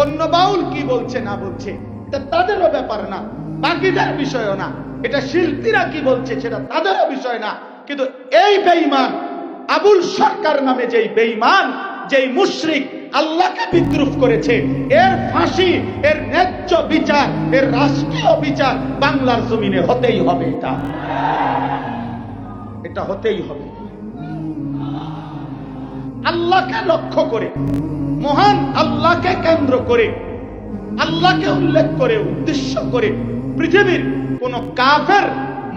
অন্য বাউল কি বলছে না বলছে এটা তাদেরও ব্যাপার না, বাকিদের বিষয়ও না। এটা শিল্পীরা কি বলছে সেটা তাদেরও বিষয় না। কিন্তু এই বেঈমান আবুল সরকার নামে যেই বেঈমান, যেই মুশরিক আল্লাহকে বিদ্রুপ করেছে, এর ফাঁসি, এর ন্যায্য বিচার, এর রাষ্ট্রীয় বিচার বাংলার জমিনে হতেই হবে। এটা হতেই হবে। আল্লাহকে লক্ষ্য করে, মহান আল্লাহকে কেন্দ্র করে, আল্লাহকে উল্লেখ করে, উদ্দেশ্য করে পৃথিবীর কোন কাফের,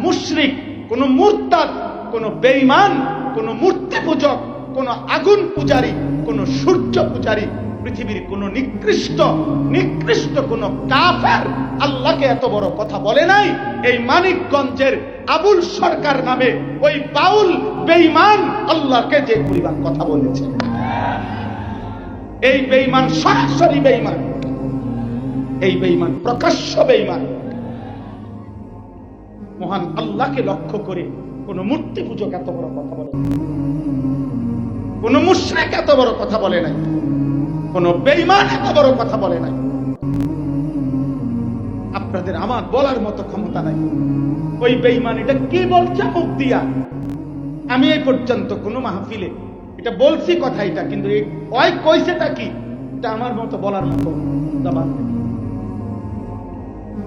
মুশরিক, কোন মুরতাদ, কোন বেঈমান, কোন মূর্তি পূজক, কোন আগুন পূজারী, কোন সূর্য পূজারী, পৃথিবীর কোন নিকৃষ্ট কোন কাফের আল্লাহকে এত বড় কথা বলে নাই। এই মানিকগঞ্জের আবুল সরকার নামে ওই বাউল বেঈমান আল্লাহকে যে পরিমাণ কথা বলেছে, এই বেঈমান সরাসরি বেঈমান, এই বেঈমান প্রকাশ্য বেঈমান। মহান আল্লাহকে লক্ষ্য করে কোন মূর্তি পূজক এত বড় কথা বলে, কোন মুশরিক এত বড় কথা বলে নাই, কোন বেঈমান এত বড় কথা বলে নাই। আপনাদের আমার বলার মতো ক্ষমতা নাই। ওই বেঈমান এটা কি বলছে মুখ দিয়া, আমি এই পর্যন্ত কোন মাহফিলে এটা বলছি কথা, এটা কিন্তু ওই কইছেটা কি এটা আমার মতো বলার মতো জবান নেই।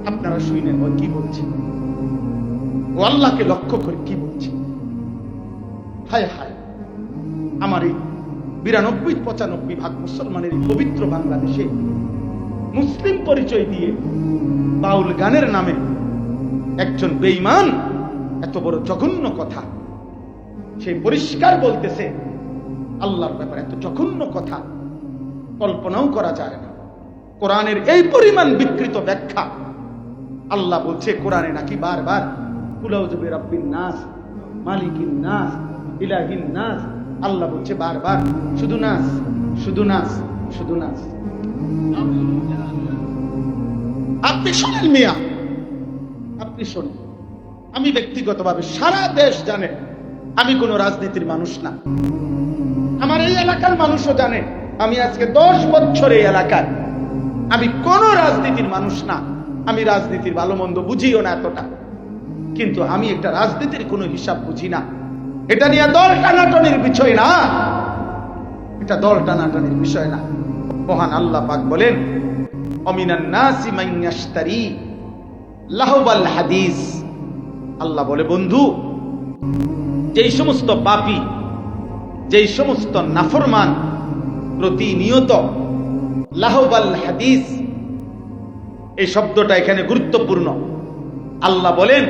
আপনারা শুনেন ওই কি বলছে, ও আল্লাহকে লক্ষ্য করে কি বলছে। হায় হায়, আমার এই 92-95 ভাগ মুসলমানের এই পবিত্র বাংলাদেশে মুসলিম পরিচয় দিয়ে বাউল গানের নামে একজন বেঈমান এত বড় জঘন্য কথা, সে পরিষ্কার বলতেছে আল্লাহর ব্যাপারে এত জঘন্য কথা কল্পনাও করা যায় না। কোরআনের এই পরিমাণ বিকৃত ব্যাখ্যা। আল্লাহ বলছে কোরআনে নাকি বারবার কুলাউযু বিরাব্বিন নাস, মালিকিন নাস, ইলাহিন নাস। আল্লাহ বলছে বারবার শুধু নাস, শুধু নাস, শুধু নাস। আপনি শোনেন মিয়া, আপনি শোনেন। আমি ব্যক্তিগতভাবে সারা দেশ জানে আমি কোন রাজনীতির মানুষ না। আমার এই এলাকার মানুষও জানে আমি আজকে 10 বছর এই এলাকায়, আমি কোন রাজনীতির মানুষ না। আমি রাজনীতির ভালো মন্দ বুঝিও না এতটা, কিন্তু আমি একটা রাজনীতির কোনো হিসাব বুঝি না। এটা নিয়ে দল টানাটানির বিষয় না, এটা দল টানাটানির বিষয় না। মহান আল্লাহ পাক বলেন অমিনান নাসি মান ইয়াশতারি লাহওয়াল হাদিস। আল্লাহ বলে বন্ধু, যেই সমস্ত পাপী, যেই সমস্ত নাফরমান প্রতিনিয়ত লাহওয়াল হাদিস, এই শব্দটা এখানে গুরুত্বপূর্ণ। আল্লাহ বলেন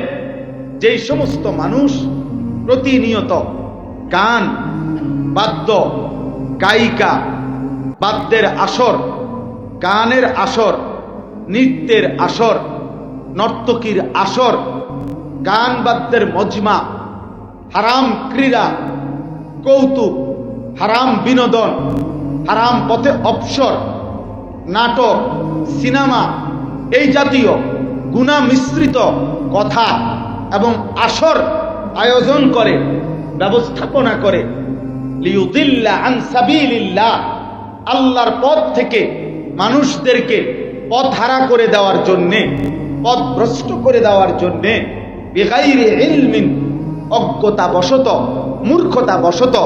যেই সমস্ত মানুষ প্রতিনিয়ত গান, বাদ্য, গায়িকা, বাদ্যের আসর, গানের আসর, নৃত্যের আসর, নর্তকীর আসর, গান বাদ্যের মজমা, হারাম ক্রীড়া, কৌতুক, হারাম বিনোদন, হারাম পথে অবসর, নাটক, সিনেমা, এই জাতীয় গুনাহ মিশ্রিত কথা এবং আসর আয়োজন করে, ব্যবস্থাপনা করে, লিয়ুদিল্লা আন সাবিলিল্লাহ, আল্লাহর পথ থেকে মানুষদেরকে পথহারা করে দেওয়ার জন্যে, পথভ্রষ্ট করে দেওয়ার জন্যে, বিগাইরি ইলমিন, অজ্ঞতা বশত, মূর্খতা বশত,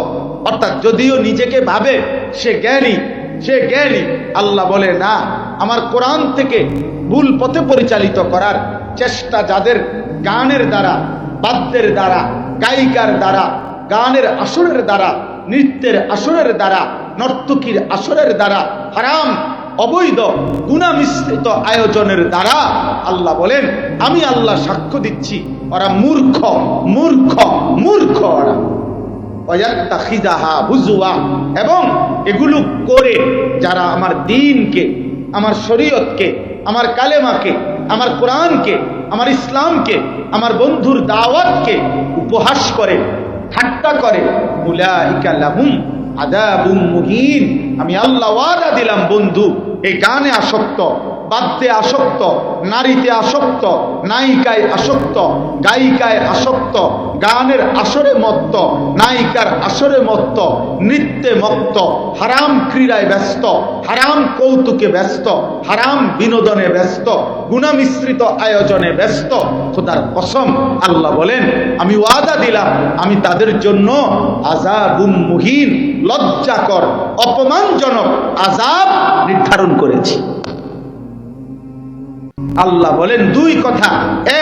অর্থাৎ যদিও নিজেকে ভাবে সে জ্ঞানী, সে জ্ঞানী। আল্লাহ বলে না, আমার কোরআন থেকে ভুল পথে পরিচালিত করার চেষ্টা যাদের গানের দ্বারা, বাদ্যের দ্বারা, গায়িকার দ্বারা, গানের আসরের দ্বারা, নৃত্যের আসরের দ্বারা, নর্তকীর আসরের দ্বারা, হারাম অবৈধ গুনাহ মিশ্রিত আয়োজনের দ্বারা, আল্লাহ বলেন আমি আল্লাহ সাক্ষ্য দিচ্ছি ওরা মূর্খ, মূর্খ, মূর্খ ওরা। এবং এগুলো করে যারা আমার দ্বীনকে, আমার শরীয়তকে, আমার কালেমাকে, আমার কোরআনকে, আমার ইসলামকে, আমার বন্ধুর দাওয়াতকে উপহাস করে, ঠাট্টা করে, উলাইকা লাহুম আযাবুম মুহিন। আমি আল্লাহ ওয়াদা দিলাম বন্ধু, এই গানে আসক্ত, বাদ্যে আসক্ত, নারীতে আসক্ত, নায়িকায় আসক্ত, গায়িকায় আসক্ত, গানের আসরে মত্ত, নায়িকার আসরে মত্ত, নৃত্যে মত্ত, হারাম ক্রীড়ায় ব্যস্ত, হারাম কৌতুকে ব্যস্ত, হারাম বিনোদনে ব্যস্ত, গুনাহ মিশ্রিত আয়োজনে ব্যস্ত, খোদার কসম আল্লাহ বলেন আমি ওয়াদা দিলাম আমি তাদের জন্য আযাবুম মুহিন, লজ্জাকর অপমানজনক আযাব নির্ধারণ করেছি। আল্লাহ বলেন দুই কথা,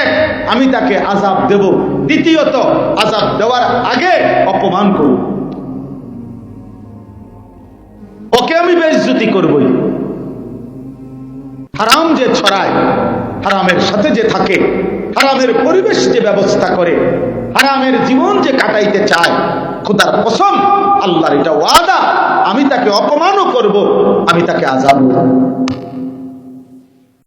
এক আমি তাকে আযাব দেব, দ্বিতীয়ত আযাব দেওয়ার আগে অপমান করব, ওকে আমি বেইজ্জতি করবই। হারাম যে ছড়ায়, হারামের সাথে যে থাকে, হারামের পরিবেশ যে ব্যবস্থা করে, হারামের জীবন যে কাটাইতে চায়, খোদার কসম আল্লাহর এটা ওয়াদা আমি তাকে অপমানও করব, আমি তাকে আযাব দেব।